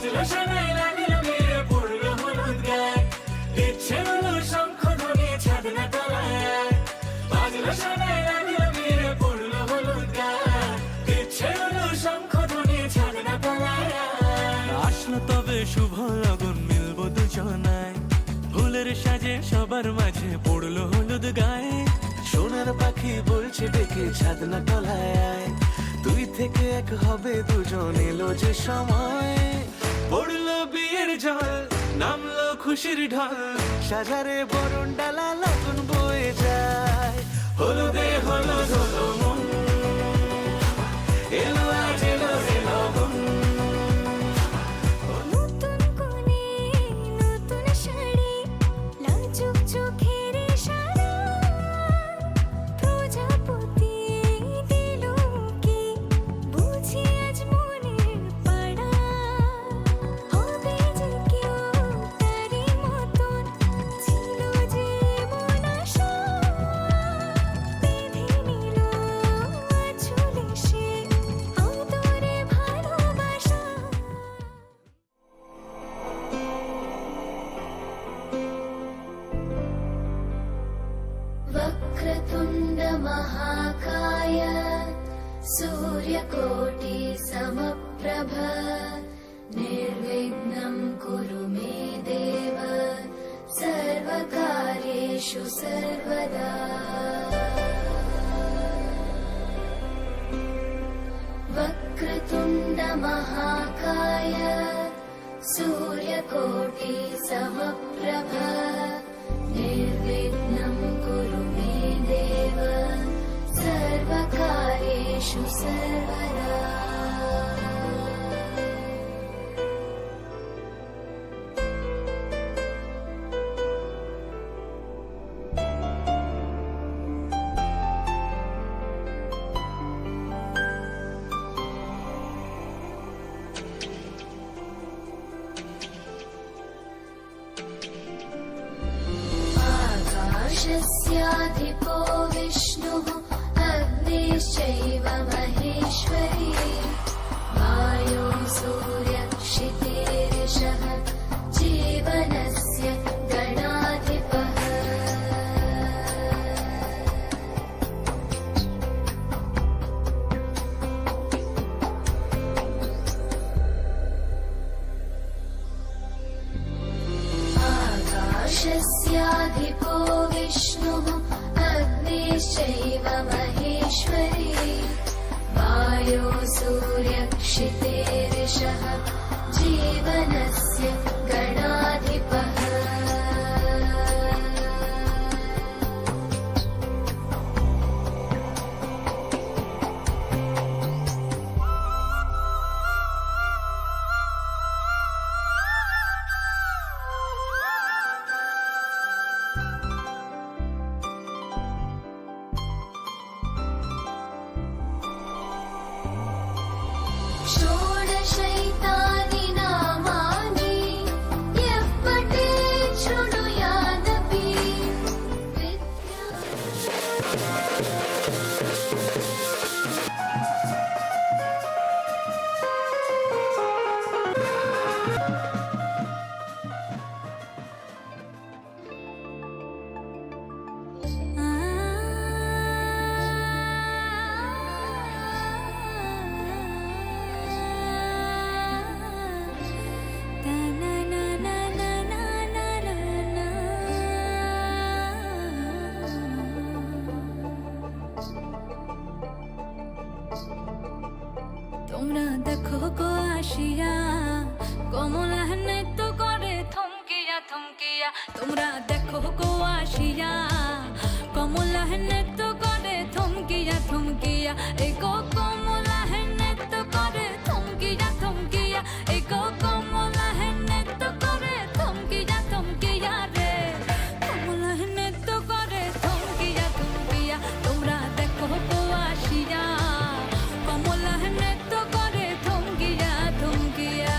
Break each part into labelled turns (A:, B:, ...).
A: বাজলো শোনাই লাগলো মেরে পড়লো হলুদ গায়ে, ইচ্ছে হলো শঙ্খ ধ্বনি ছাদনা তলায়। বাজলো শোনাই লাগলো মেরে পড়লো হলুদ গায়ে, ইচ্ছে হলো শঙ্খ ধ্বনি ছাদনা তলায়। আসলো তবে শুভ লগন মিলবো দুজনায়, ফুলের সাজে সবার মাঝে পড়লো হলুদ গায়ে। সোনার পাখি বলছে ডেকে ছাদনা তলায়, দুই থেকে এক হবে দুজন, এলো যে সময়। পড়লো বিয়ের জল, নামলো খুশির ঢল, সাজারে বরণ ডালা লগন বয়ে যায়। হলুদে হলুদ হলো মন, এলো আজ এলো রে লগন।
B: নতুন কোণে নতুন শাড়ি, লাজুক চোখের ইশারা, প্রজাপতি দিল কি বুঝি আজ মনের পাড়া। হবে যে কেউ তারই মতন, ছিল যে মন আশা, বেঁধে নিল আঁচলে সে আদরে ভালোবাসা। वक्रतुण्ड महाकाय सूर्यकोटि समप्रभ निर्विघ्नं कुरु मे देव सर्वकार्येषु सर्वदा। वक्रतुण्ड महाकाय सूर्यकोटि समप्रभ निर्विघ्नं कुरु मे देव सर्वकार्येषु सर्वदा। आकाशस्याधिपो विष्णुः अग्निश्चैव महेश्वरी, वायो सूर्यक्षितिरिषः जीवनस्य गणाधिपः। आकाशस्याधिपो विष्णुः अग्निश्चैव महेश्वरी, वायो सूर्यक्षितिरिषः जीवनस्य गणाधिपः। षोडशैतानि नामानि यः पठेत् शृणुयादपि তোমরা দেখো গো আসিয়া, কমলা নৃত্য করে থমকিয়া থমকিয়া। তোমরা দেখো গো আসিয়া, কমলা নৃত্য করে থমকিয়া থমকিয়া। এই গো কমলা নৃত্য করে থমকিয়া থমকিয়া, এই গো কমলা নৃত্য করে থমকিয়া থমকিয়া রে। কমলা নৃত্য করে থমকিয়া থমকিয়া, তোমরা দেখো গো আসিয়া, কমলা নৃত্য করে থমকিয়া থমকিয়া।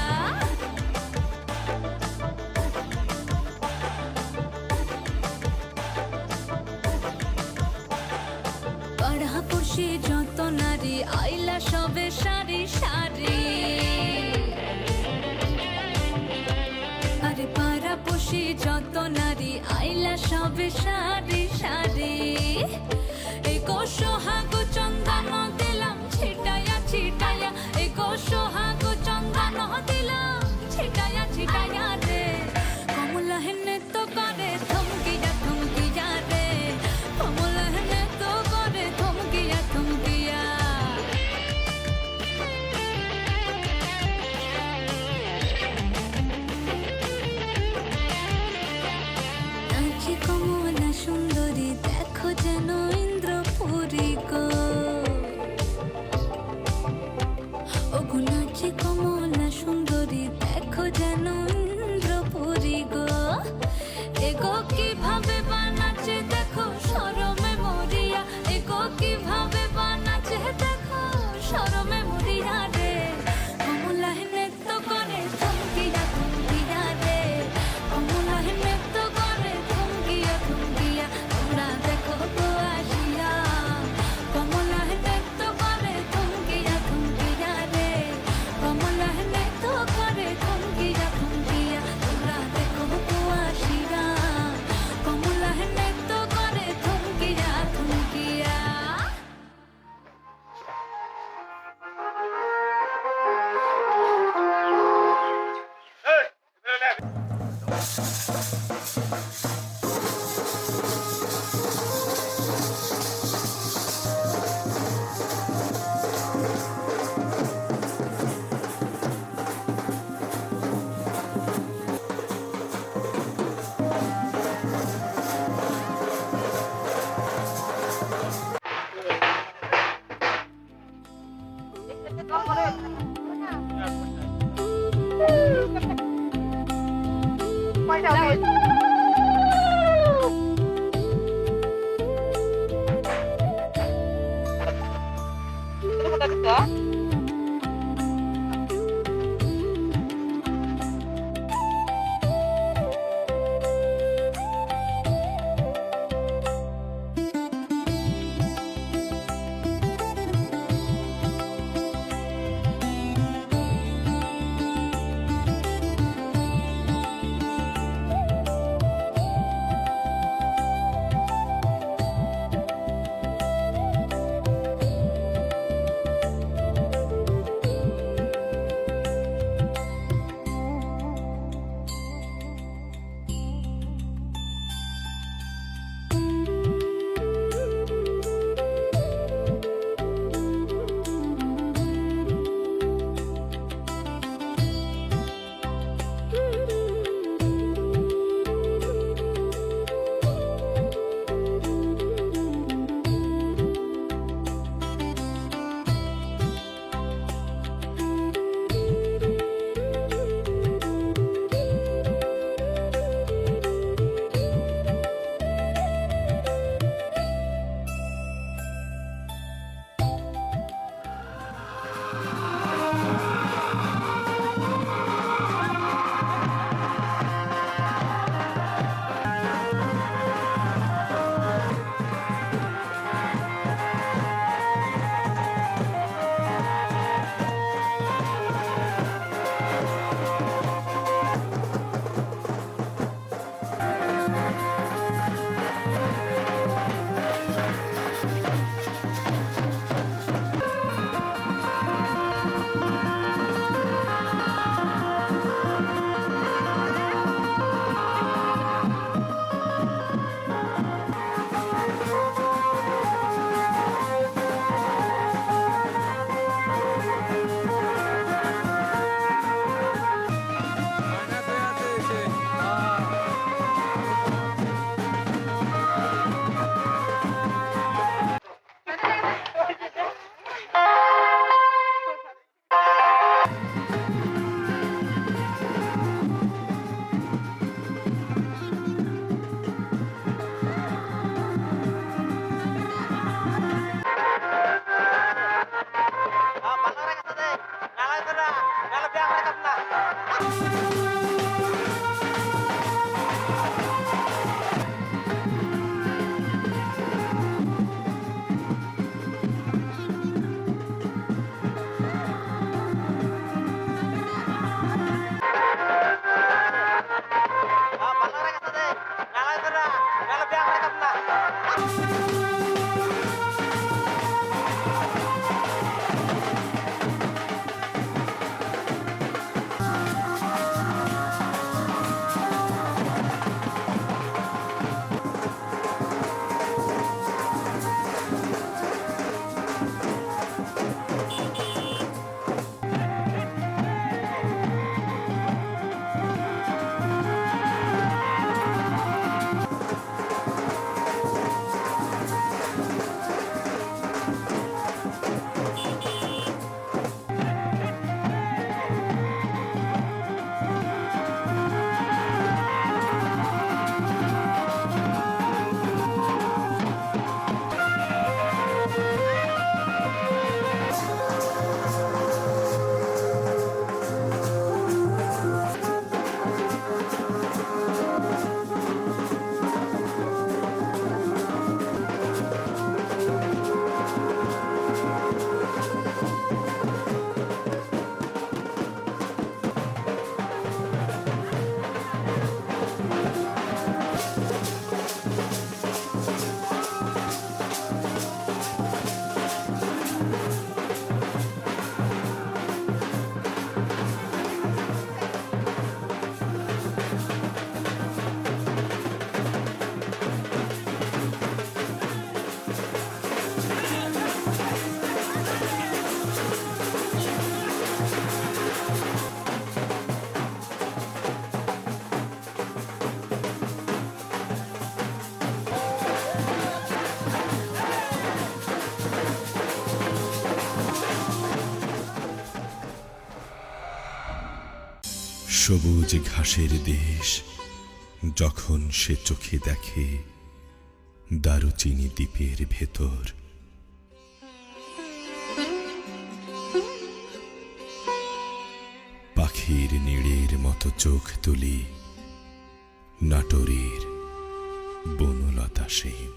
C: সবুজ ঘাসের দেশ, যখন সে চোখে দেখে দারুচিনি দ্বীপের ভেতর পাখির নীড়ের মতো চোখ তুলি নাটোরের বনলতা সেন।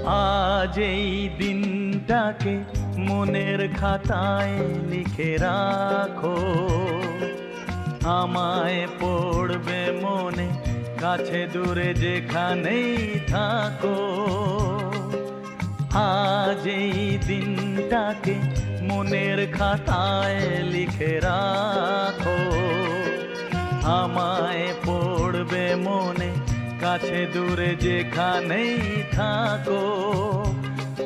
D: আজ এই দিনটাকে মনের খাতায় লিখে রাখো, আমায় পড়বে মনে কাছে দূরে যেখানেই থাকো। আজ এই দিনটাকে মনের খাতায় লিখে রাখো, আমায় পড়বে মনে কাছে দূরে যেখানেই থাকো।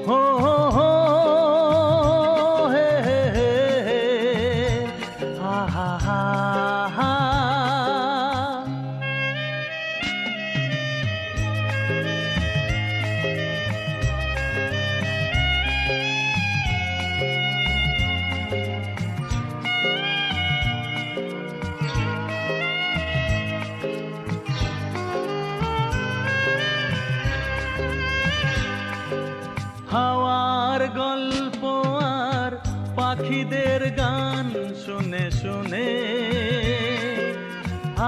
D: হো হো হো হে হে হে হে হা হা হা হা। হাওয়ার গল্প আর পাখিদের গান শুনে শুনে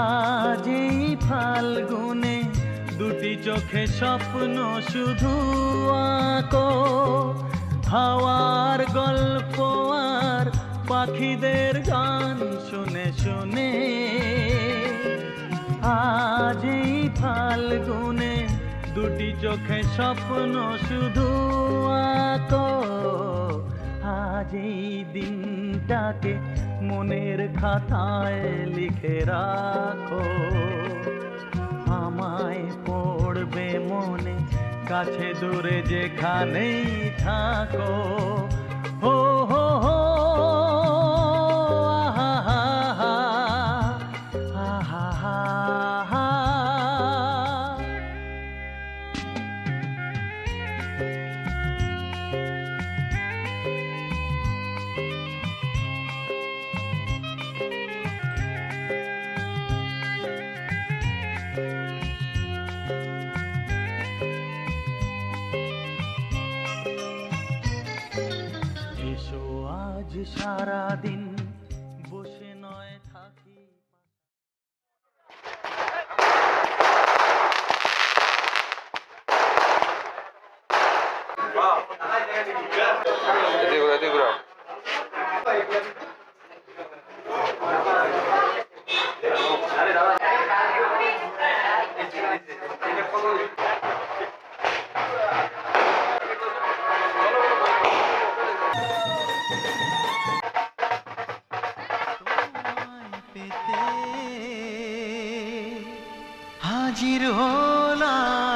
D: আজ এই ফাল্গুনে দুটি চোখে স্বপ্ন শুধু আঁকো। হাওয়ার গল্প আর পাখিদের গান শুনে শুনে আজ এই ফাল্গুনে দুটি চোখে স্বপ্ন শুধু আঁকো। আজ এই দিনটাকে মনের খাতায় লিখে রাখো, আমায় পড়বে মনে কাছে দূরে যেখানেই থাকো। হো হো হো আহা হা হা আহা হা হা। এসো আজ সারাদিন বসে নয় থাকি। হাজির হলাম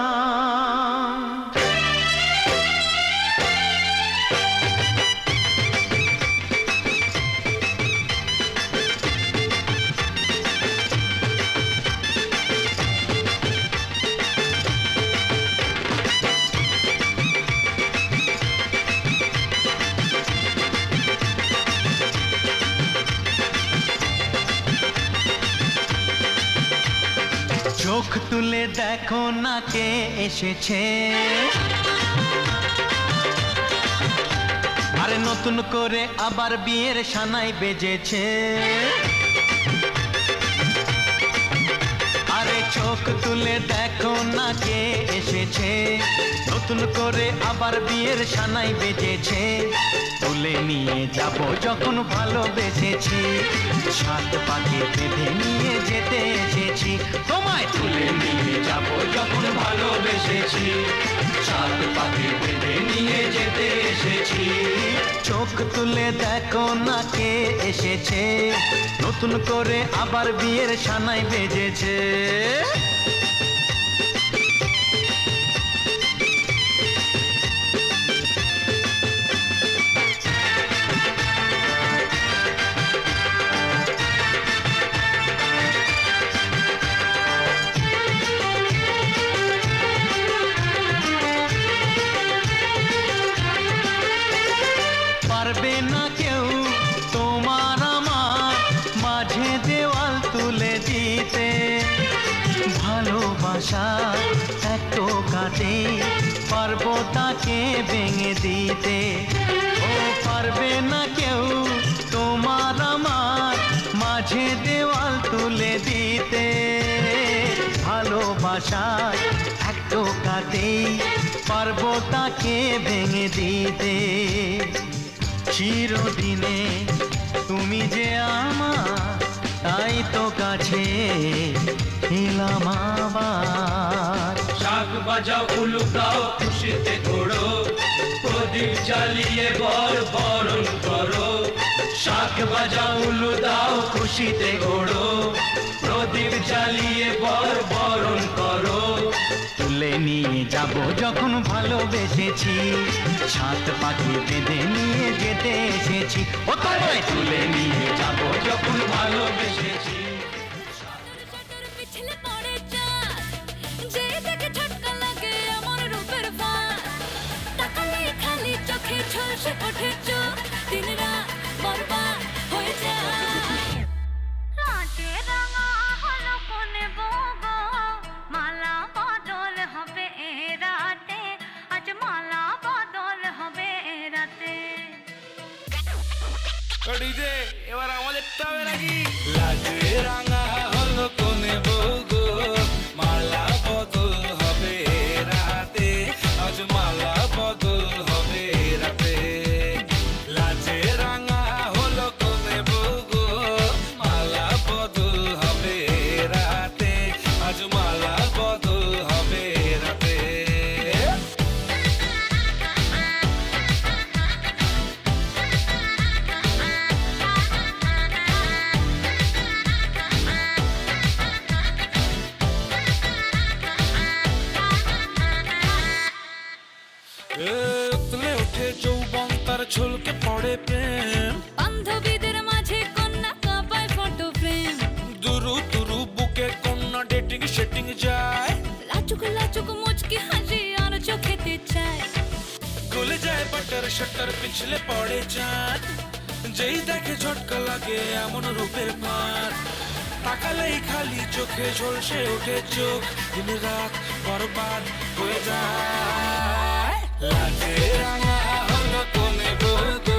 D: চোখ তুলে দেখো না কে এসেছে, আরে নতুন করে আবার বিয়ের সানাই বেজেছে। আরে চোখ তুলে দেখো না কে এসেছে, নতুন করে আবার বিয়ের সানাই বেজেছে, তুলে নিয়ে যাব যখন ভালোবেসেছি, সাত পাকে বেঁধে নিয়ে যেতে এসেছি, তোমায় তুলে নিয়ে যাব যখন ভালোবেসেছি, সাত পাকে বেঁধে নিয়ে যেতে এসেছি। চোখ তুলে দেখো না কে এসেছে, নতুন করে আবার বিয়ের সানাই বেজেছে। পারবে না কেউ তোমার আমার মাঝে দেওয়াল তুলে দিতে, ভালোবাসা এত কাটে পারবো তাকে ভেঙে দিতে। ও পারবে না কেউ তোমার আমার মাঝে দেওয়াল তুলে দিতে, ভালোবাসা এত কাটে পারবো তাকে ভেঙে দিতে। চিরদিনে তুমি যে আমার, তাই তো কাছে এলাম আবার।
A: শাক বাজাও উলু দাও খুশিতে ঘোড়ো, প্রদীপ জ্বালিয়ে বরণ করো। শাক বাজাও উলু দাও খুশিতে ঘোড়ো, প্রদীপ জ্বালিয়ে বরণ করো।
D: তুলে নিয়ে যাব যখন ভালোবেসেছি, সাত পাখি বেঁধে নিয়ে যেতে এসেছি, ও তোমায় তুলে নিয়ে যাব যখন ভালোবেসেছি।
B: পিছলে পড়ে চাঁদ, যে দেখে ঝটকা লাগে আমার রূপের ফাঁদ, তাকালে খালি চোখে ঝলসে ওঠে চোখ, দিন রাত বরবাদ হয়ে যায়। লাটে রাঙা হলো কোনে বগো, মালা বদল হবে এ রাতে, আজ মালা বদল হবে এ রাতে।
E: ডিজে এবার আমাদেরটা হবে নাকি? লাজে রাঙা হলো কোনে বউগো, মালা বদল হবে রাতে, আজ মালা বদল হবে রাতে। লাজে রাঙা হলো কোনে বউগো, মালা বদল হবে রাতে, আজ মালা বদল হবে রাতে। উতলে ওঠে যৌবন তার ঝলকে পড়ে প্রেম,
B: বান্ধবীদের মাঝে কন্যা কাঁপায় ফটো ফ্রেম,
E: দুরু দুরু বুকে কন্যা ডেটিং সেটিং যায়,
B: লাচুক লাচুক মুচকি হাসি আর চোখেতে চায়।
E: খুলে যায় বাটার শাটার পিছলে পড়ে চাঁদ, যেই দেখে ঝটকা লাগে এমন রূপের পার, তাকালেই খালি চোখে ঝলসে ওঠে চোখ, দিন রাত বরবাদ হয়ে যায়। লাজে রাঙা হলো কোনে বউগো,